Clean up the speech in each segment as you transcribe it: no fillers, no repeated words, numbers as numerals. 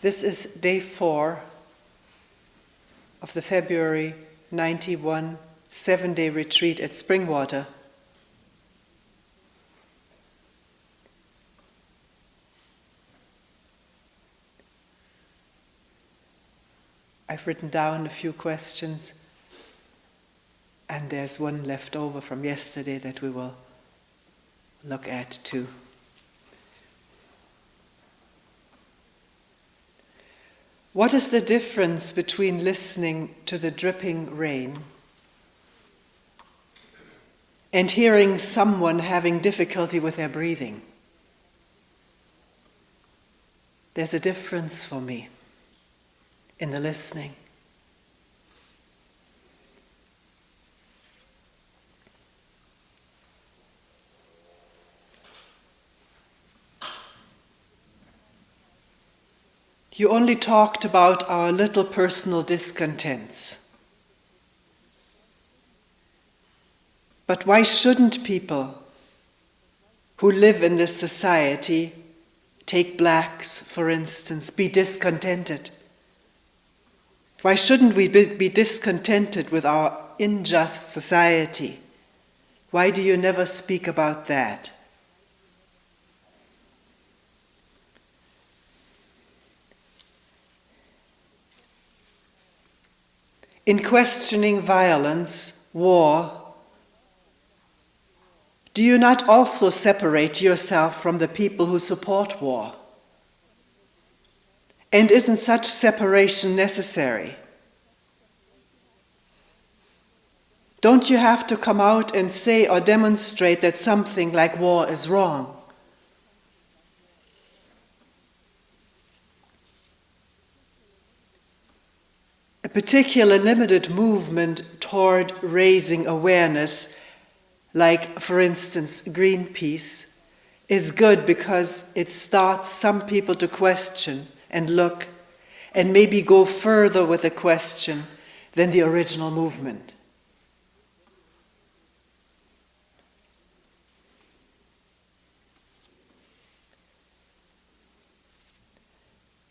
This is day 4 of the February 91 7-day retreat at Springwater. I've written down a few questions, and there's one left over from yesterday that we will look at too. What is the difference between listening to the dripping rain and hearing someone having difficulty with their breathing? There's a difference for me in the listening. You only talked about our little personal discontents. But why shouldn't people who live in this society, take blacks for instance, be discontented? Why shouldn't we be discontented with our unjust society? Why do you never speak about that? In questioning violence, war, do you not also separate yourself from the people who support war? And isn't such separation necessary? Don't you have to come out and say or demonstrate that something like war is wrong? A particular limited movement toward raising awareness, like, for instance, Greenpeace, is good because it starts some people to question and look and maybe go further with a question than the original movement.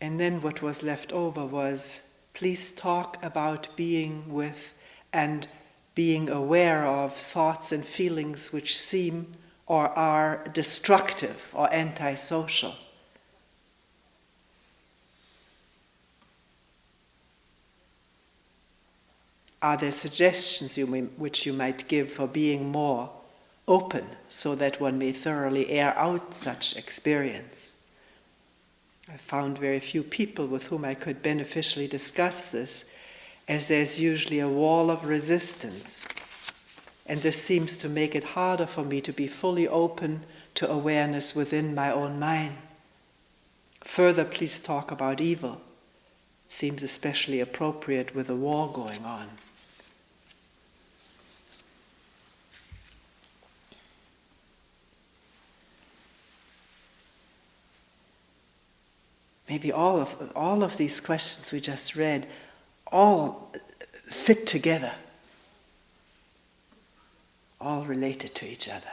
And then what was left over was, please talk about being with and being aware of thoughts and feelings which seem or are destructive or antisocial. Are there suggestions which you might give for being more open so that one may thoroughly air out such experience? I found very few people with whom I could beneficially discuss this, as there's usually a wall of resistance. And this seems to make it harder for me to be fully open to awareness within my own mind. Further, please talk about evil. It seems especially appropriate with a war going on. Maybe all of these questions we just read all fit together, all related to each other.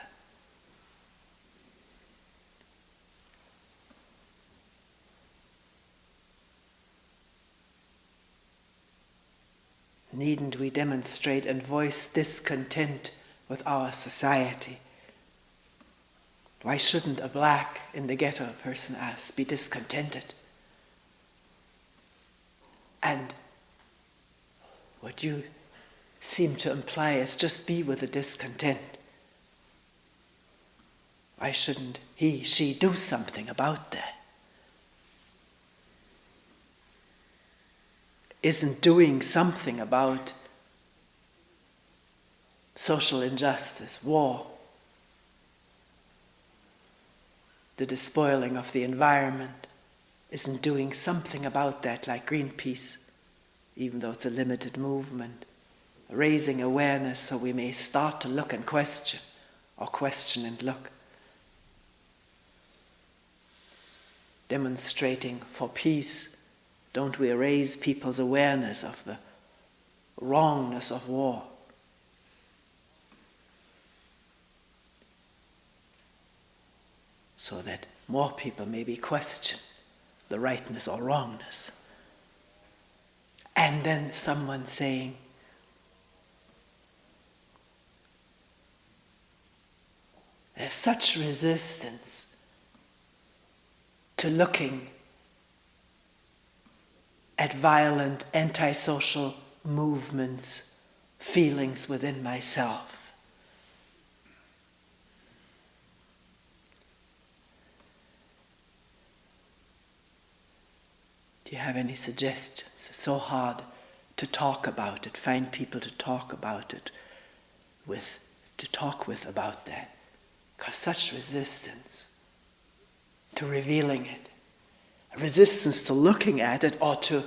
Needn't we demonstrate and voice discontent with our society? Why shouldn't a black in the ghetto, a person asks, be discontented? And what you seem to imply is just be with the discontent. Why shouldn't he, she do something about that? Isn't doing something about social injustice, war, the despoiling of the environment, isn't doing something about that like Greenpeace, even though it's a limited movement, raising awareness so we may start to look and question, or question and look. Demonstrating for peace, don't we raise people's awareness of the wrongness of war? So that more people maybe question the rightness or wrongness. And then someone saying, there's such resistance to looking at violent, antisocial movements, feelings within myself. Do you have any suggestions? It's so hard to talk about it, find people to talk about it with, about that. Because such resistance to revealing it, a resistance to looking at it or to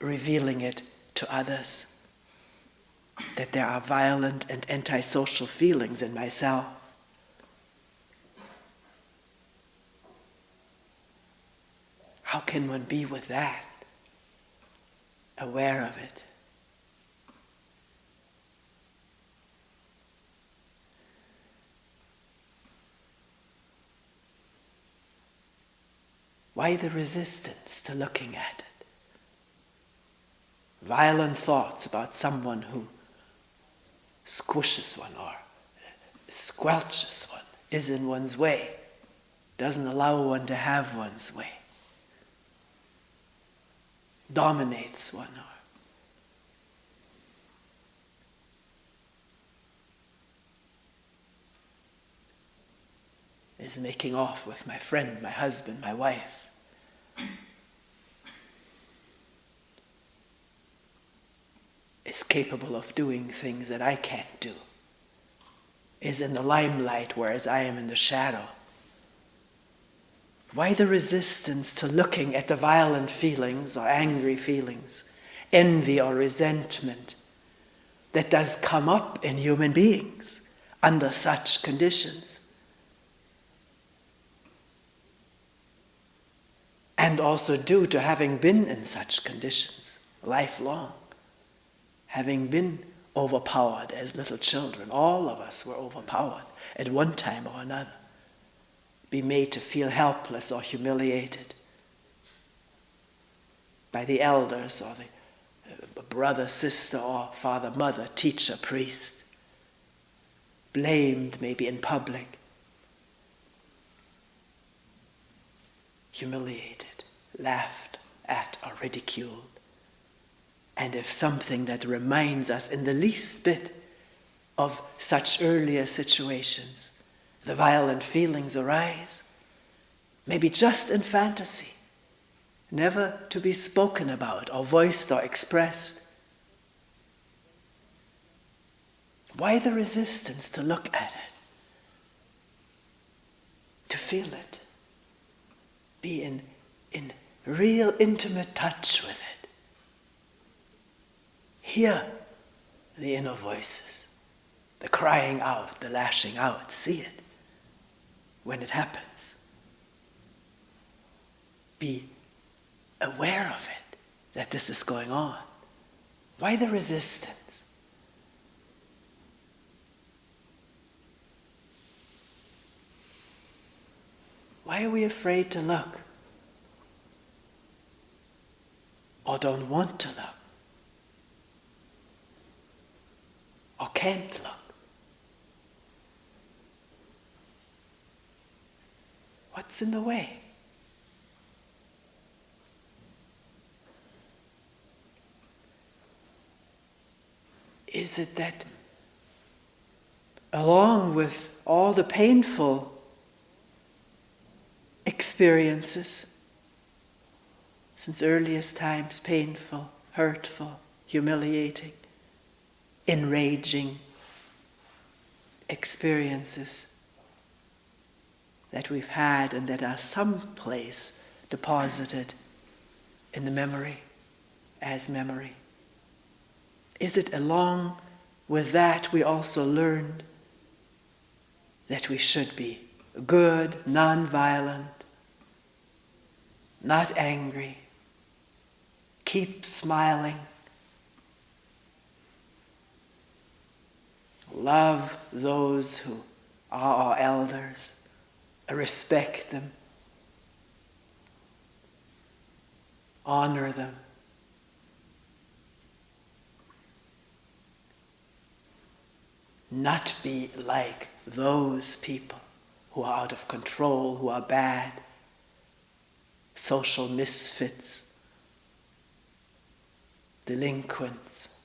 revealing it to others. That there are violent and antisocial feelings in myself. How can one be with that? Aware of it. Why the resistance to looking at it? Violent thoughts about someone who squishes one or squelches one, is in one's way, doesn't allow one to have one's way, dominates one, or is making off with my friend, my husband, my wife. Is capable of doing things that I can't do. Is in the limelight whereas I am in the shadow. Why the resistance to looking at the violent feelings or angry feelings, envy or resentment that does come up in human beings under such conditions? And also due to having been in such conditions, lifelong, having been overpowered as little children, all of us were overpowered at one time or another, be made to feel helpless or humiliated by the elders or the brother, sister, or father, mother, teacher, priest, blamed maybe in public, humiliated, laughed at or ridiculed. And if something that reminds us in the least bit of such earlier situations, the violent feelings arise, maybe just in fantasy, never to be spoken about or voiced or expressed. Why the resistance to look at it, to feel it, be in real intimate touch with it? Hear the inner voices, the crying out, the lashing out, see it when it happens. Be aware of it, that this is going on. Why the resistance? Why are we afraid to look? Or don't want to look? Or can't look? What's in the way? Is it that along with all the painful experiences, since earliest times, painful, hurtful, humiliating, enraging experiences that we've had and that are someplace deposited in the memory, as memory? Is it along with that we also learned that we should be good, non-violent, not angry, keep smiling, love those who are our elders, respect them, honor them. Not be like those people who are out of control, who are bad, social misfits, delinquents.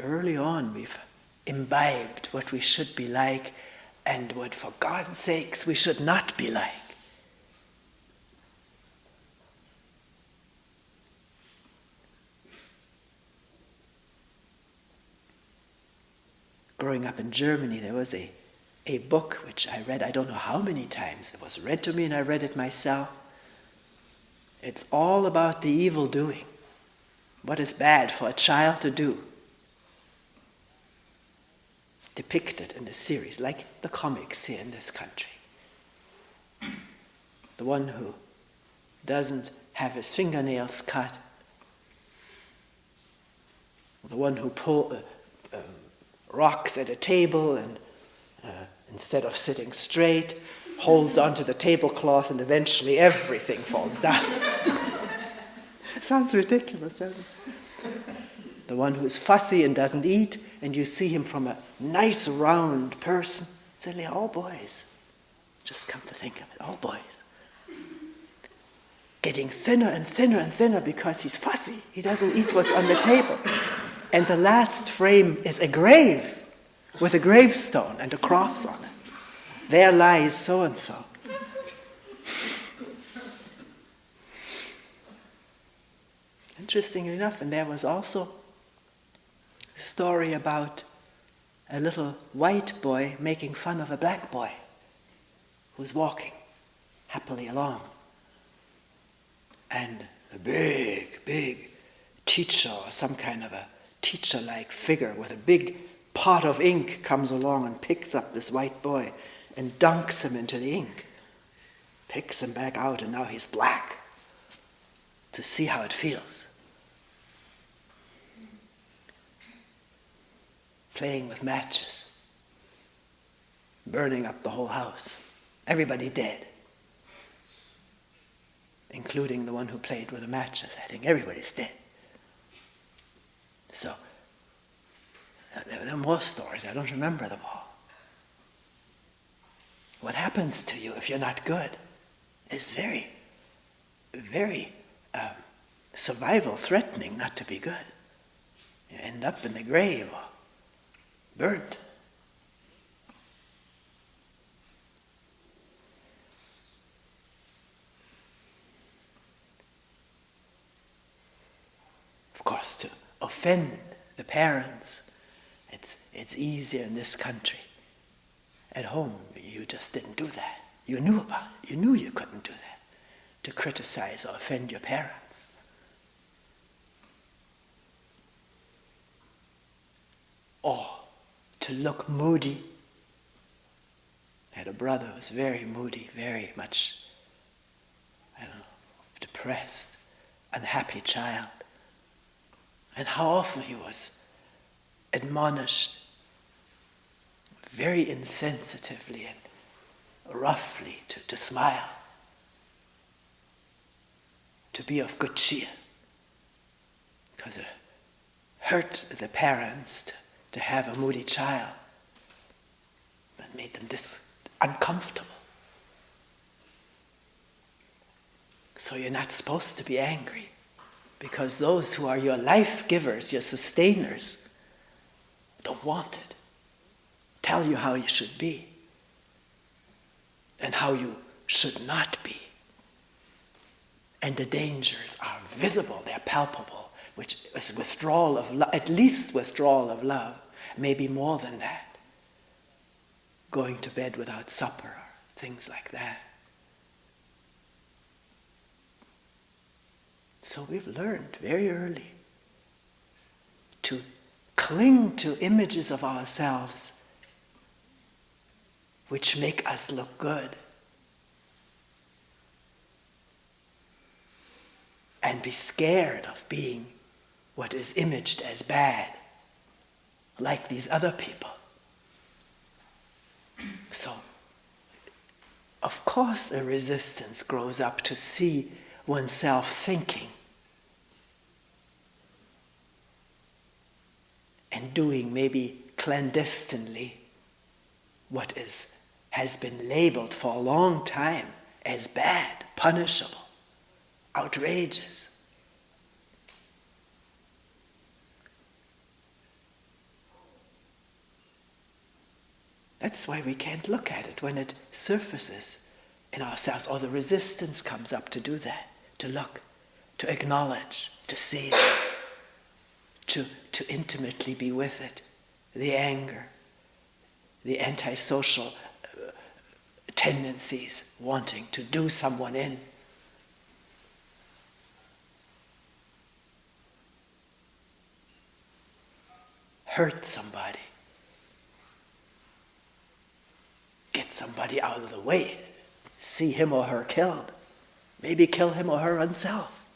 Early on, we've imbibed what we should be like and what, for God's sakes, we should not be like. Growing up in Germany, there was a book which I read, I don't know how many times. It was read to me and I read it myself. It's all about the evil doing. What is bad for a child to do. Depicted in the series, like the comics here in this country. The one who doesn't have his fingernails cut. The one who rocks at a table and instead of sitting straight, holds onto the tablecloth and eventually everything falls down. Sounds ridiculous, doesn't it? The one who's fussy and doesn't eat, and you see him from a nice round person, suddenly all boys. Just come to think of it, all boys. Getting thinner and thinner and thinner because he's fussy. He doesn't eat what's on the table. And the last frame is a grave with a gravestone and a cross on it. There lies so-and-so. Interestingly enough, and there was also a story about a little white boy making fun of a black boy who's walking happily along. And a big teacher or some kind of a teacher-like figure with a big pot of ink comes along and picks up this white boy and dunks him into the ink. Picks him back out and now he's black to see how it feels. Playing with matches. Burning up the whole house. Everybody dead. Including the one who played with the matches. I think everybody's dead. So, there are more stories. I don't remember them all. What happens to you if you're not good is very, very survival threatening not to be good. You end up in the grave or burnt. Of course, to offend the parents, it's easier in this country. At home, you just didn't do that. You knew about it. You knew you couldn't do that. To criticize or offend your parents. Or to look moody. I had a brother who was very moody, very much, depressed, unhappy child. And how often he was admonished very insensitively and roughly to smile, to be of good cheer, because it hurt the parents to have a moody child, but made them uncomfortable. So you're not supposed to be angry, because those who are your life givers, your sustainers, don't want it. Tell you how you should be and how you should not be. And the dangers are visible, they're palpable, which is withdrawal of love, at least withdrawal of love, maybe more than that. Going to bed without supper, or things like that. So we've learned very early to cling to images of ourselves which make us look good. And be scared of being what is imaged as bad, like these other people. So, of course a resistance grows up to see oneself thinking and doing maybe clandestinely what has been labeled for a long time as bad, punishable, outrageous. That's why we can't look at it when it surfaces in ourselves, or the resistance comes up to do that, to look, to acknowledge, to see it, to intimately be with it, the anger, the antisocial tendencies, wanting to do someone in. Hurt somebody. Get somebody out of the way. See him or her killed. Maybe kill him or her oneself.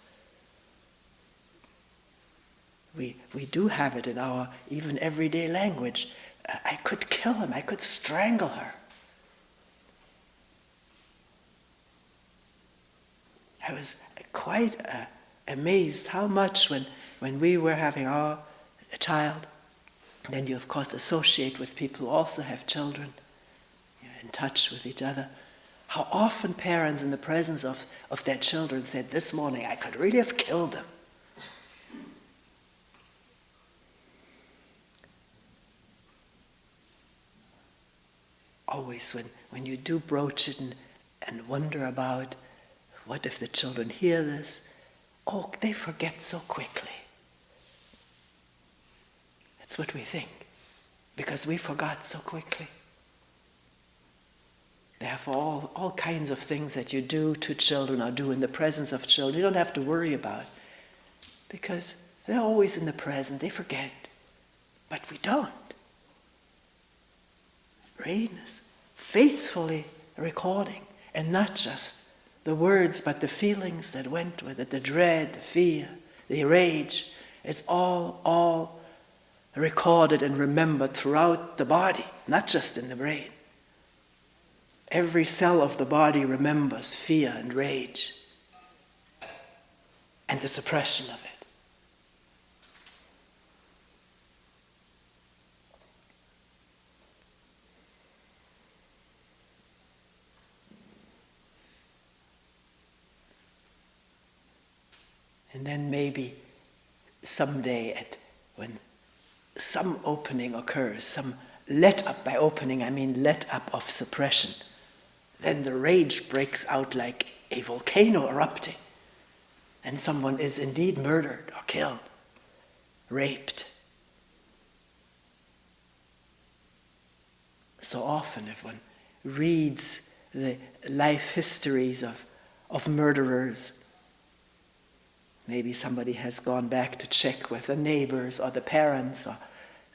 We do have it in our even everyday language. I could kill him. I could strangle her. I was quite amazed how much when we were having our child, then you of course associate with people who also have children. In touch with each other, how often parents in the presence of their children said, this morning I could really have killed them. Always when you do broach it and wonder about what if the children hear this, they forget so quickly. That's what we think, because we forgot so quickly. Therefore, all kinds of things that you do to children or do in the presence of children, you don't have to worry about, because they're always in the present. They forget, but we don't. Rain is faithfully recording, and not just the words, but the feelings that went with it, the dread, the fear, the rage. It's all recorded and remembered throughout the body, not just in the brain. Every cell of the body remembers fear and rage and the suppression of it. And then maybe someday when some opening occurs, some let up, by opening I mean let up of suppression, then the rage breaks out like a volcano erupting, and someone is indeed murdered or killed, raped. So often if one reads the life histories of murderers, maybe somebody has gone back to check with the neighbors or the parents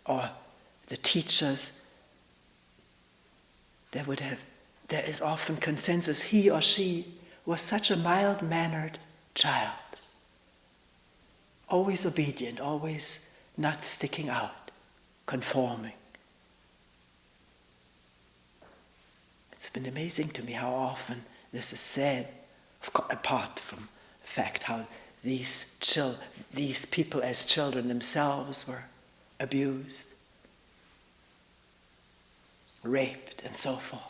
or the teachers, there is often consensus, he or she was such a mild-mannered child, always obedient, always not sticking out, conforming. It's been amazing to me how often this is said, apart from the fact how these people as children themselves were abused, raped, and so forth.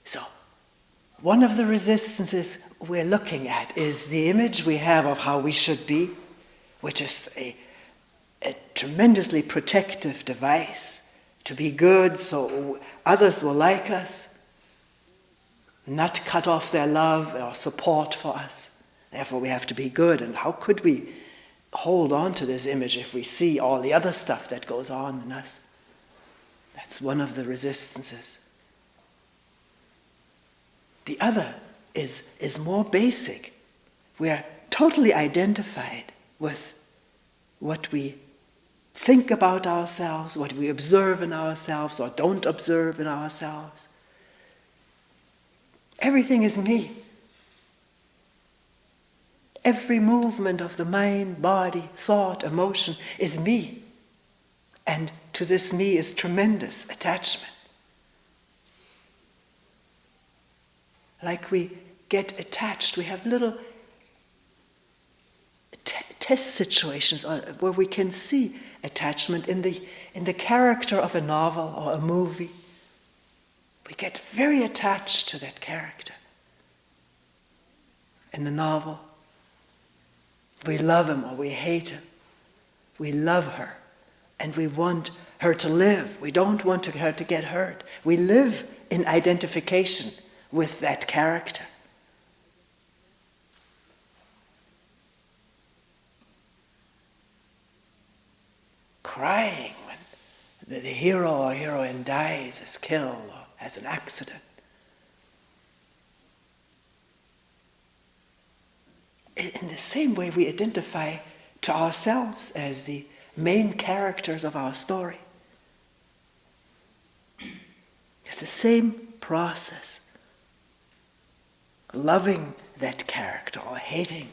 So, one of the resistances we're looking at is the image we have of how we should be, which is a tremendously protective device to be good so others will like us, not cut off their love or support for us. Therefore we have to be good. And how could we hold on to this image if we see all the other stuff that goes on in us? That's one of the resistances. The other is more basic. We are totally identified with what we think about ourselves, what we observe in ourselves or don't observe in ourselves. Everything is me. Every movement of the mind, body, thought, emotion is me. And to this me is tremendous attachment. Like we get attached, we have little test situations where we can see attachment in the character of a novel or a movie. We get very attached to that character. In the novel, we love him or we hate him. We love her and we want her to live. We don't want her to get hurt. We live in identification with that character. Crying when the hero or heroine dies, is killed, or has an accident. In the same way we identify to ourselves as the main characters of our story. It's the same process. Loving that character or hating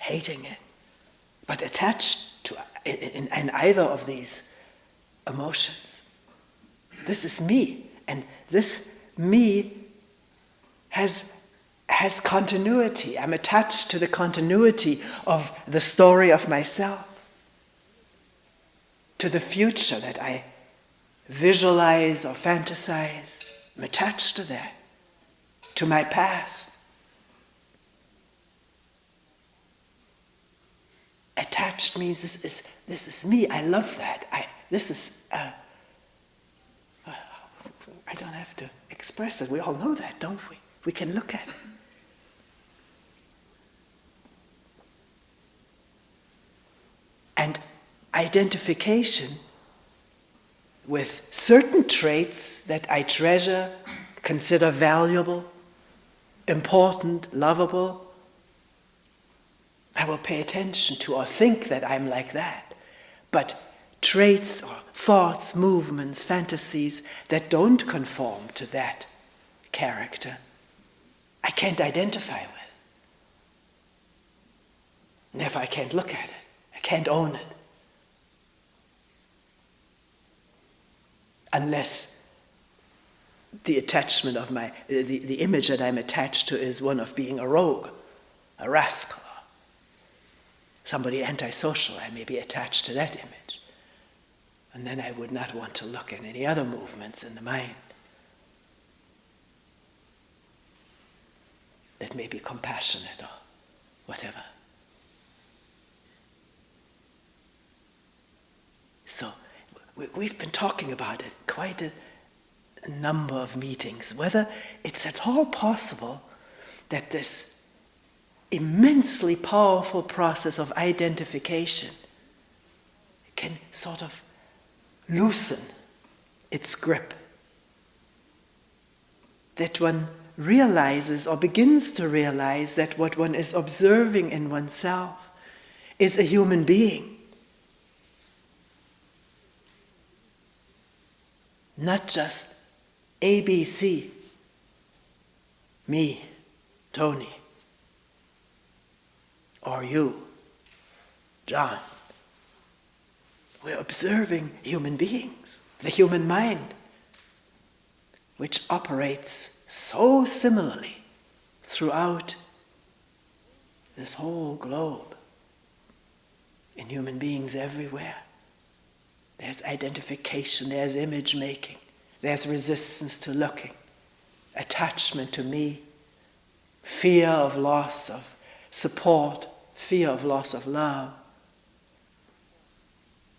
it, but attached to in either of these emotions. This is me, and this me has continuity. I'm attached to the continuity of the story of myself, to the future that I visualize or fantasize. I'm attached to that, to my past. Attached means this is me. I love that. I don't have to express it. We all know that, don't we? We can look at it. And identification with certain traits that I treasure, consider valuable, important, lovable, I will pay attention to or think that I'm like that. But traits or thoughts, movements, fantasies that don't conform to that character, I can't identify with. And therefore I can't look at it. I can't own it. Unless the attachment of the image that I'm attached to is one of being a rogue, a rascal, somebody antisocial. I may be attached to that image. And then I would not want to look at any other movements in the mind that may be compassionate or whatever. So we've been talking about it quite a number of meetings, whether it's at all possible that this immensely powerful process of identification can sort of loosen its grip. That one realizes or begins to realize that what one is observing in oneself is a human being. Not just ABC, me, Toni, or you, John. We're observing human beings, the human mind, which operates so similarly throughout this whole globe, in human beings everywhere. There's identification, there's image making, there's resistance to looking, attachment to me, fear of loss of support, fear of loss of love,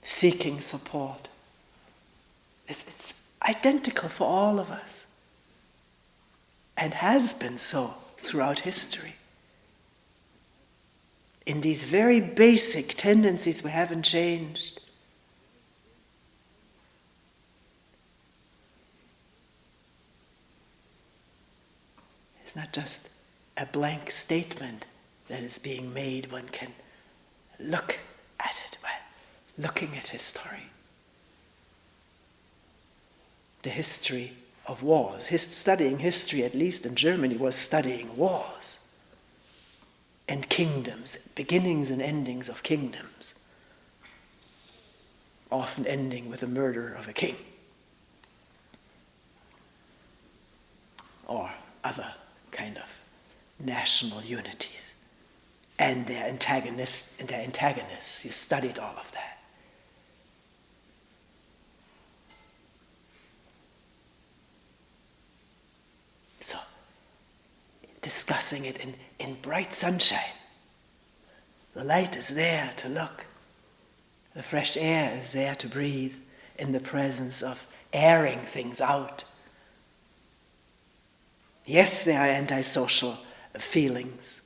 seeking support. It's identical for all of us, and has been so throughout history. In these very basic tendencies we haven't changed. It's not just a blank statement that is being made. One can look at it by looking at history. The history of wars. Studying history, at least in Germany, was studying wars and kingdoms, beginnings and endings of kingdoms. often ending with the murder of a king or other kind of national unities, and their antagonists. You studied all of that. So, discussing it in bright sunshine. The light is there to look. The fresh air is there to breathe in the presence of airing things out. Yes, there are antisocial feelings,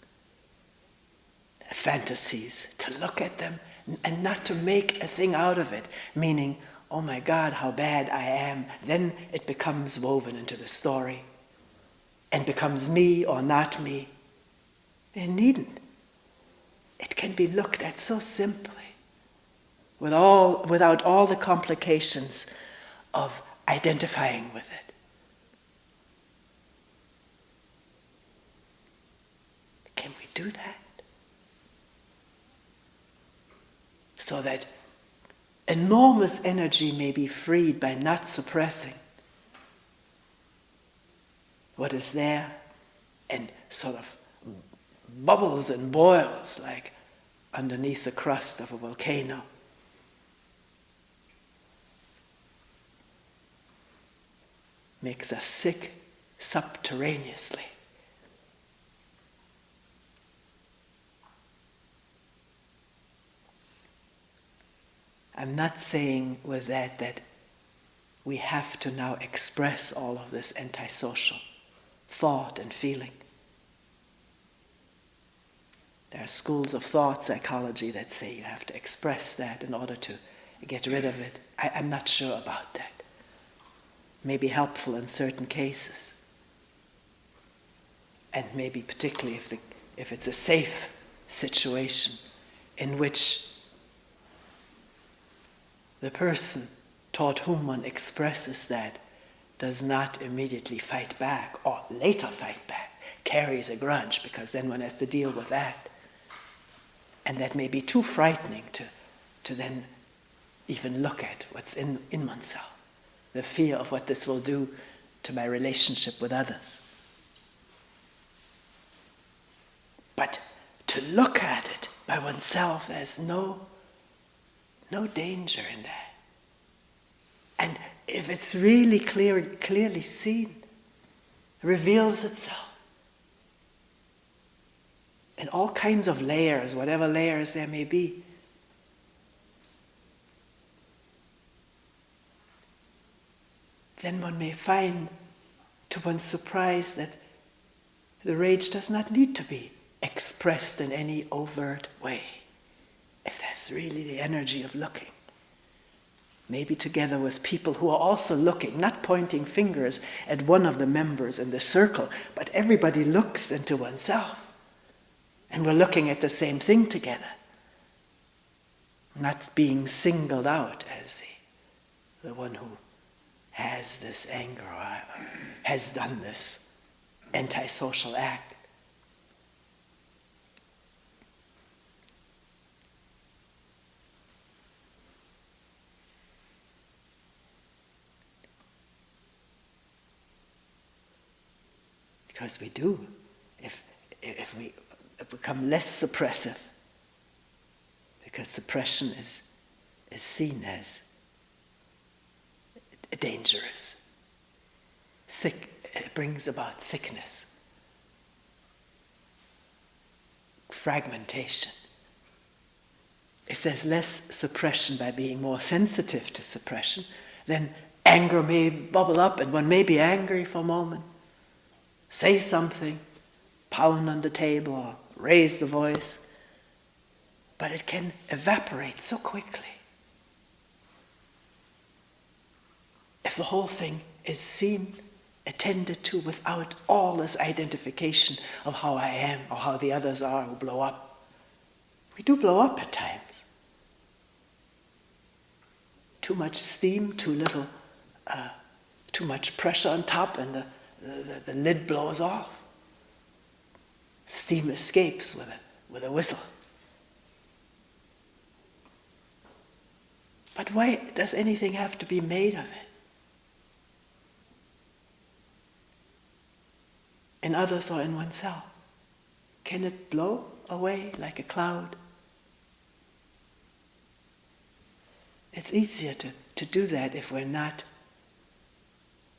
fantasies, to look at them and not to make a thing out of it, meaning, oh my God, how bad I am. Then it becomes woven into the story and becomes me or not me. It needn't. It can be looked at so simply, without all the complications of identifying with it. Can we do that? So that enormous energy may be freed by not suppressing what is there and sort of bubbles and boils like underneath the crust of a volcano. Makes us sick subterraneously. I'm not saying with that we have to now express all of this antisocial thought and feeling. There are schools of thought psychology that say you have to express that in order to get rid of it. I'm not sure about that. May be helpful in certain cases. And maybe particularly if it's a safe situation in which the person toward whom one expresses that does not immediately fight back or later fight back, carries a grudge, because then one has to deal with that. And that may be too frightening to then even look at what's in oneself. The fear of what this will do to my relationship with others. But to look at it by oneself, there's no danger in that. And if it's really clearly seen, reveals itself in all kinds of layers, whatever layers there may be. Then one may find, to one's surprise, that the rage does not need to be expressed in any overt way, if that's really the energy of looking. Maybe together with people who are also looking, not pointing fingers at one of the members in the circle, but everybody looks into oneself. And we're looking at the same thing together. Not being singled out as the one who has this anger or has done this antisocial act. Because we do, if we become less suppressive, because suppression is seen as dangerous. It brings about sickness, fragmentation. If there's less suppression by being more sensitive to suppression, then anger may bubble up and one may be angry for a moment. Say something, pound on the table or raise the voice, but it can evaporate so quickly. If the whole thing is seen, attended to without all this identification of how I am or how the others are who blow up. We do blow up at times. Too much steam, too much pressure on top, and the lid blows off. Steam escapes with a whistle. But why does anything have to be made of it? In others or in oneself? Can it blow away like a cloud? It's easier to do that if we're not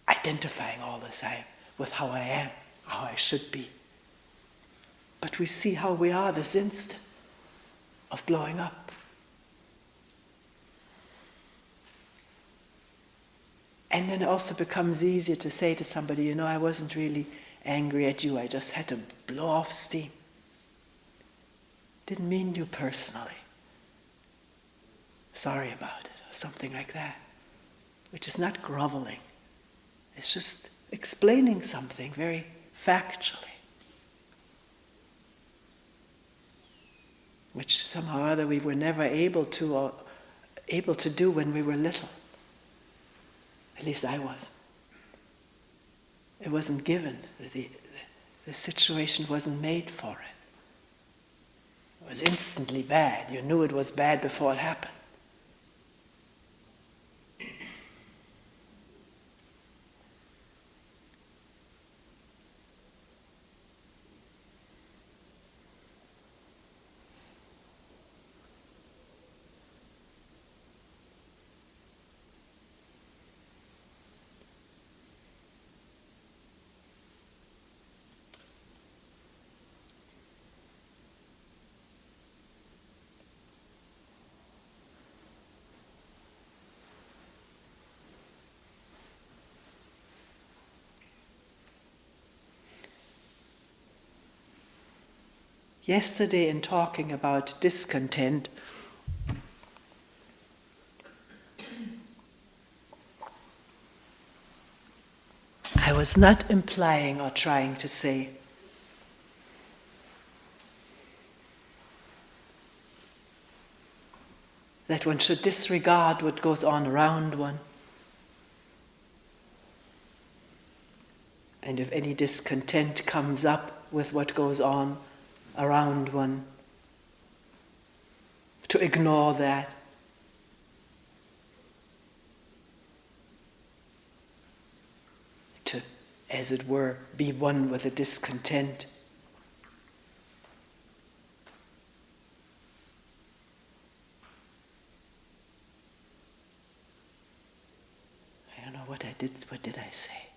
identifying all the time with how I am, how I should be. But we see how we are this instant of blowing up. And then it also becomes easier to say to somebody, I wasn't really angry at you, I just had to blow off steam. Didn't mean you personally. Sorry about it, or something like that. Which is not groveling. It's just explaining something very factually. Which somehow or other we were never able to do when we were little. At least I was. It wasn't given. The situation wasn't made for it. It was instantly bad. You knew it was bad before it happened. Yesterday, in talking about discontent, I was not implying or trying to say that one should disregard what goes on around one. And if any discontent comes up with what goes on around one, to ignore that. To, as it were, be one with the discontent. I don't know what I did. What did I say?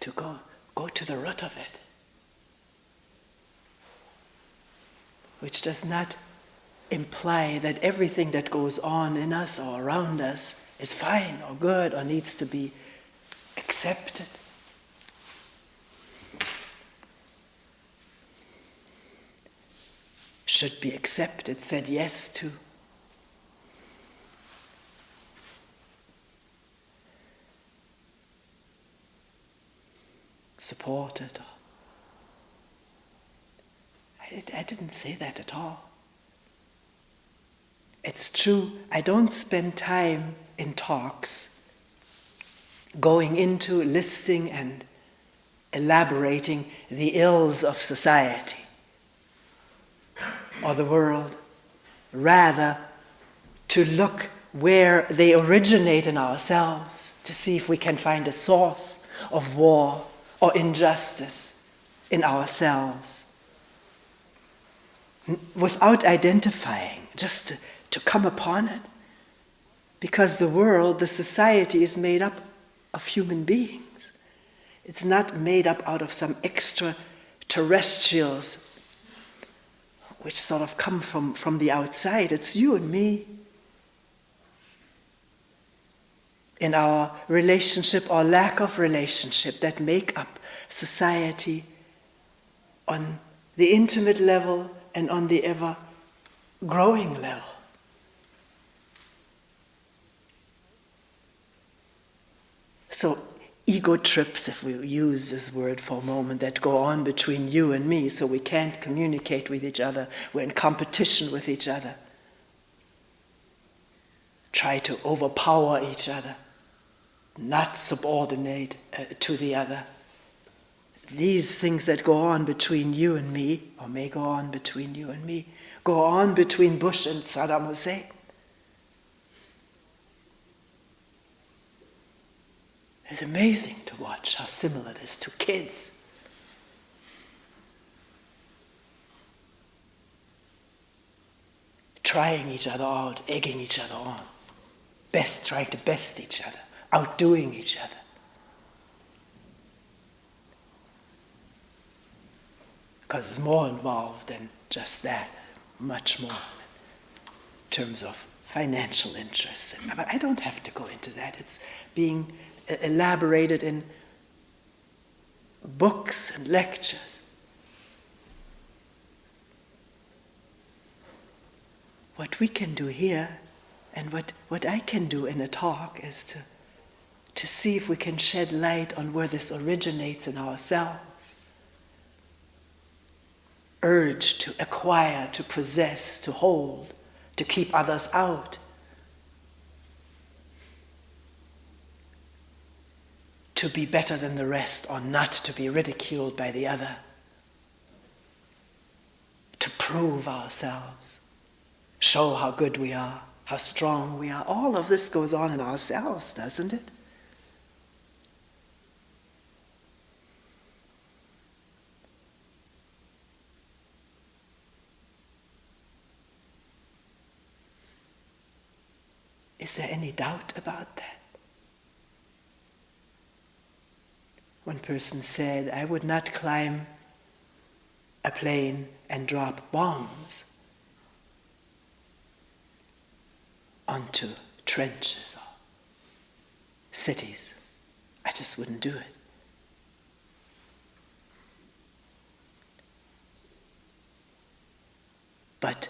To go to the root of it, which does not imply that everything that goes on in us or around us is fine or good or needs to be accepted. Should be accepted, said yes to. Supported. I didn't say that at all. It's true, I don't spend time in talks going into listing and elaborating the ills of society or the world, rather to look where they originate in ourselves, to see if we can find a source of war or injustice in ourselves, without identifying, just to come upon it. Because the world, the society, is made up of human beings. It's not made up out of some extraterrestrials which sort of come from the outside. It's you and me. In our relationship or lack of relationship that make up society on the intimate level and on the ever-growing level. So ego trips, if we use this word for a moment, that go on between you and me, so we can't communicate with each other, we're in competition with each other. Try to overpower each other. Not subordinate to the other. these things that go on between you and me, or may go on between you and me, go on between Bush and Saddam Hussein. It's amazing to watch how similar it is to kids. Trying each other out, egging each other on, trying to best each other, outdoing each other. Because it's more involved than just that, much more in terms of financial interests. But I don't have to go into that. It's being elaborated in books and lectures. What we can do here, and what I can do in a talk, is to see if we can shed light on where this originates in ourselves. Urge to acquire, to possess, to hold, to keep others out. To be better than the rest, or not to be ridiculed by the other. To prove ourselves. Show how good we are, how strong we are. All of this goes on in ourselves, doesn't it? Is there any doubt about that? One person said, I would not climb a plane and drop bombs onto trenches or cities. I just wouldn't do it. But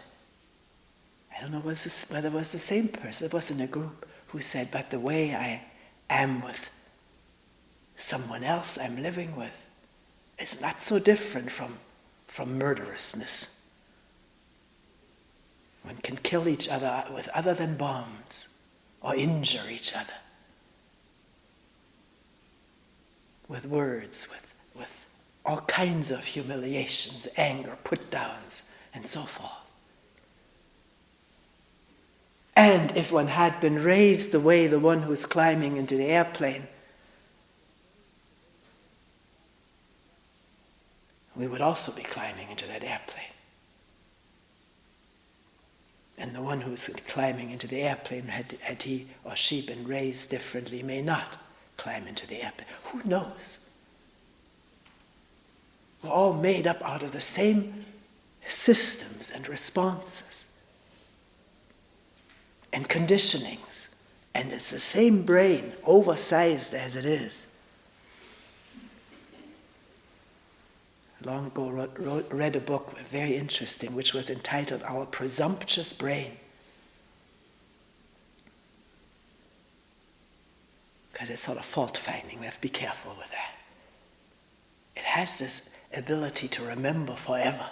I don't know whether it was the same person. It was in a group who said, but the way I am with someone else I'm living with is not so different from murderousness. One can kill each other with other than bombs, or injure each other with words, with all kinds of humiliations, anger, put-downs, and so forth. And if one had been raised the way the one who's climbing into the airplane, we would also be climbing into that airplane. And the one who's climbing into the airplane, had he or she been raised differently, may not climb into the airplane. Who knows? We're all made up out of the same systems and responses and conditionings. And it's the same brain, oversized as it is. Long ago read a book, very interesting, which was entitled Our Presumptuous Brain. Because it's sort of fault-finding. We have to be careful with that. It has this ability to remember forever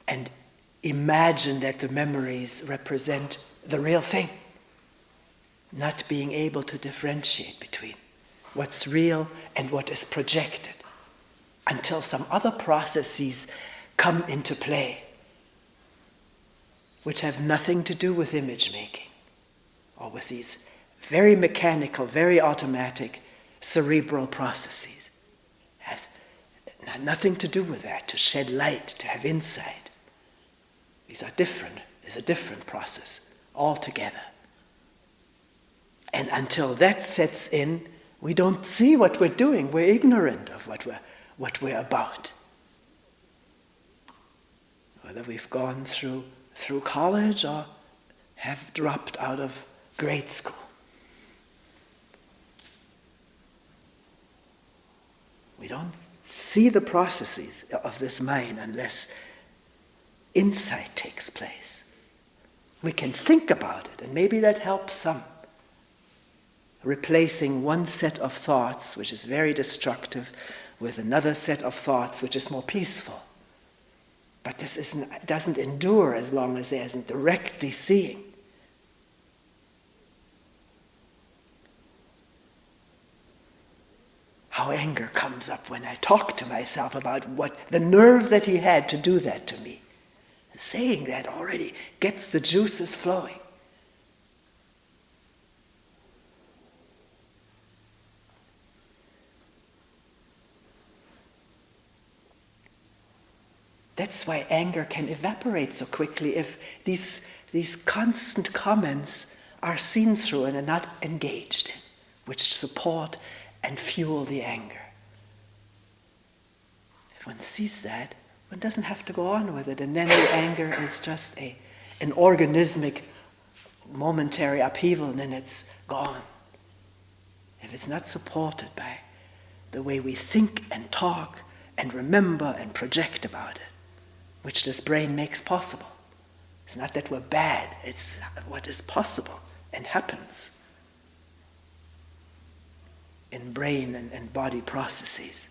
and imagine that the memories represent the real thing, not being able to differentiate between what's real and what is projected, until some other processes come into play, which have nothing to do with image making, or with these very mechanical, very automatic, cerebral processes. It has nothing to do with that, to shed light, to have insight. These are different. It's a different process altogether. And until that sets in, we don't see what we're doing. We're ignorant of what we're about. Whether we've gone through college or have dropped out of grade school. We don't see the processes of this mind unless insight takes place. We can think about it, and maybe that helps some. Replacing one set of thoughts, which is very destructive, with another set of thoughts which is more peaceful. But this doesn't endure as long as there isn't directly seeing. how anger comes up when I talk to myself about what the nerve that he had to do that to me. Saying that already gets the juices flowing. That's why anger can evaporate so quickly if these constant comments are seen through and are not engaged in, which support and fuel the anger. If one sees that, one doesn't have to go on with it, and then the anger is just an organismic momentary upheaval, and then it's gone. If it's not supported by the way we think and talk and remember and project about it, which this brain makes possible. It's not that we're bad, it's what is possible and happens in brain and body processes.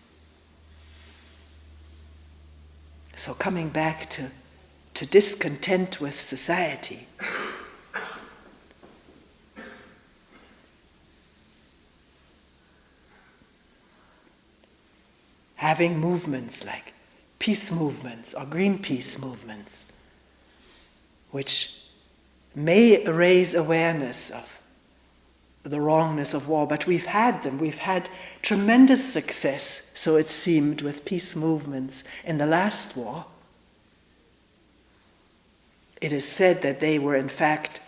So coming back to discontent with society, having movements like peace movements or Greenpeace movements, which may raise awareness of the wrongness of war, but we've had them. We've had tremendous success, so it seemed, with peace movements in the last war. It is said that they were, in fact,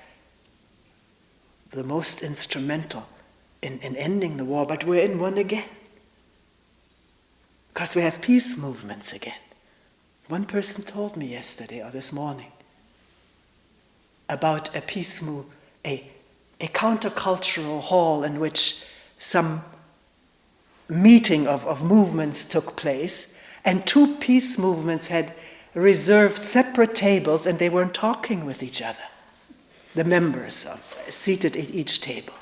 the most instrumental in ending the war, but we're in one again. Because we have peace movements again. One person told me yesterday or this morning about a peace move, a countercultural hall in which some meeting of movements took place, and two peace movements had reserved separate tables, and they weren't talking with each other, the members seated at each table,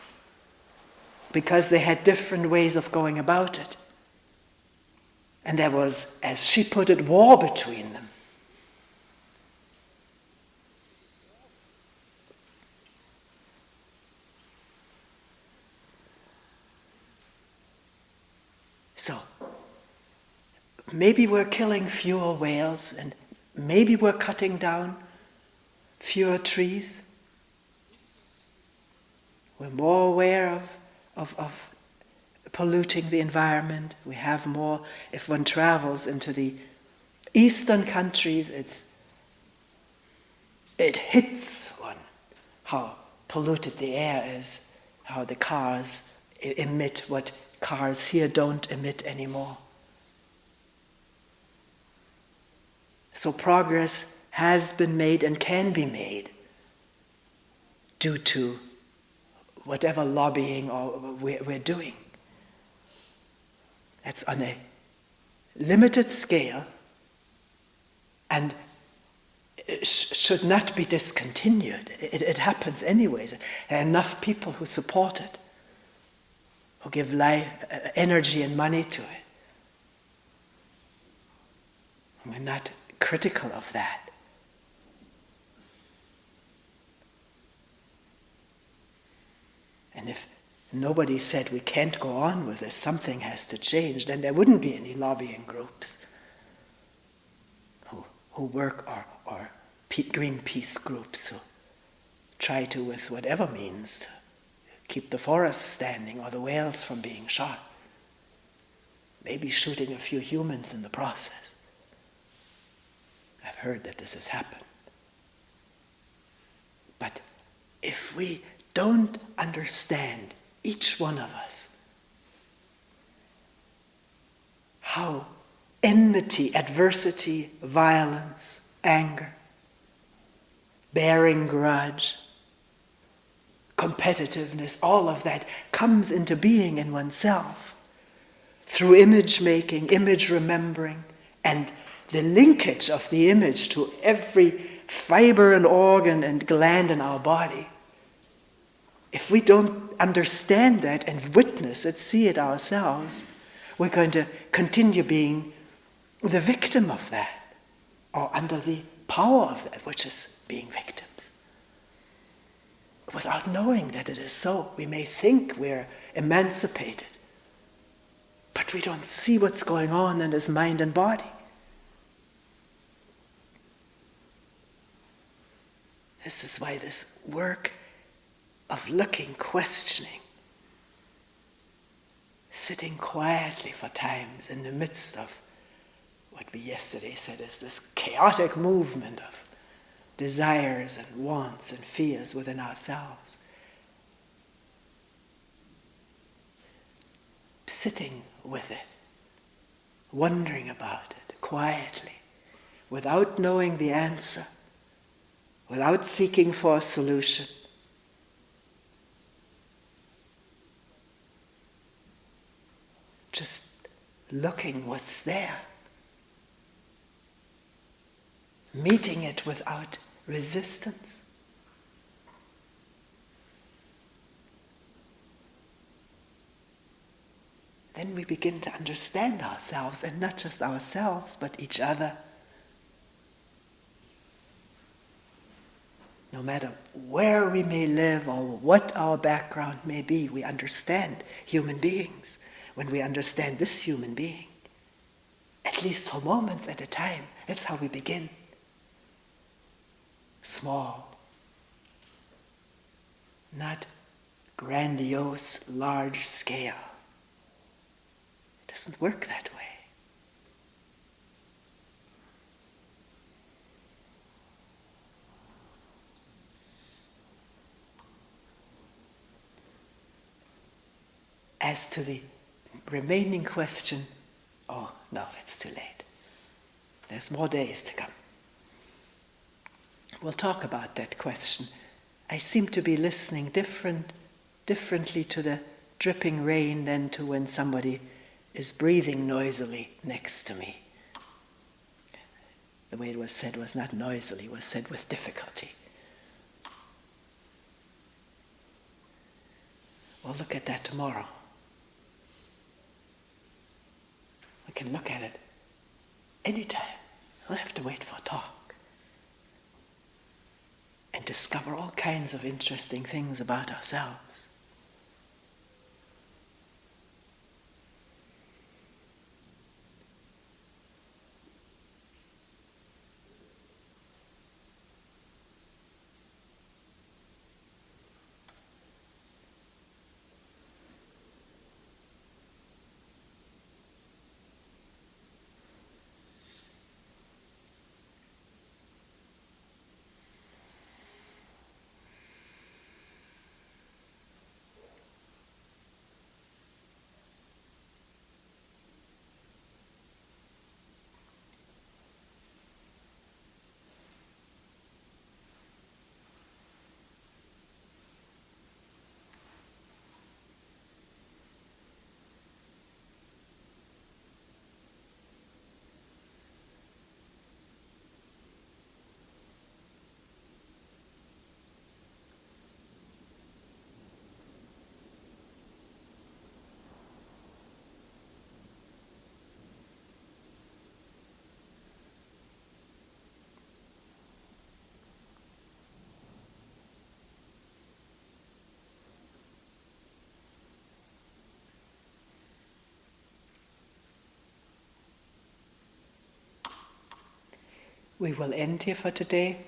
because they had different ways of going about it. And there was, as she put it, war between them. So, maybe we're killing fewer whales, and maybe we're cutting down fewer trees. We're more aware of polluting the environment. We have more. If one travels into the eastern countries, it hits one how polluted the air is, how the cars emit what cars here don't emit anymore. So progress has been made and can be made due to whatever lobbying we're doing. That's on a limited scale and it should not be discontinued. It happens anyways. There are enough people who support it, who give life, energy and money to it. We're not critical of that. And if nobody said we can't go on with this, something has to change, then there wouldn't be any lobbying groups who work or Greenpeace groups who try to, with whatever means, to keep the forests standing or the whales from being shot. Maybe shooting a few humans in the process. I've heard that this has happened. But if we don't understand, each one of us, how enmity, adversity, violence, anger, bearing grudge, competitiveness, all of that comes into being in oneself through image making, image remembering, and the linkage of the image to every fiber and organ and gland in our body. If we don't understand that and witness it, see it ourselves, we're going to continue being the victim of that, or under the power of that, which is being victims. Without knowing that it is so, we may think we're emancipated, but but we don't see what's going on in his mind and body. This is why this work of looking, questioning, sitting quietly for times in the midst of what we yesterday said is this chaotic movement of desires and wants and fears within ourselves. Sitting with it, wondering about it quietly, without knowing the answer, without seeking for a solution. Just looking what's there. Meeting it without resistance. Then we begin to understand ourselves, and not just ourselves, but each other. No matter where we may live or what our background may be, we understand human beings. When we understand this human being, at least for moments at a time, that's how we begin. Small, not grandiose, large scale. It doesn't work that way. As to the remaining question, oh no, it's too late. There's more days to come. We'll talk about that question. I seem to be listening differently to the dripping rain than to when somebody is breathing noisily next to me. The way it was said was not noisily, it was said with difficulty. We'll look at that tomorrow. We can look at it anytime. We don't have to wait for a talk. And discover all kinds of interesting things about ourselves. We will end here for today.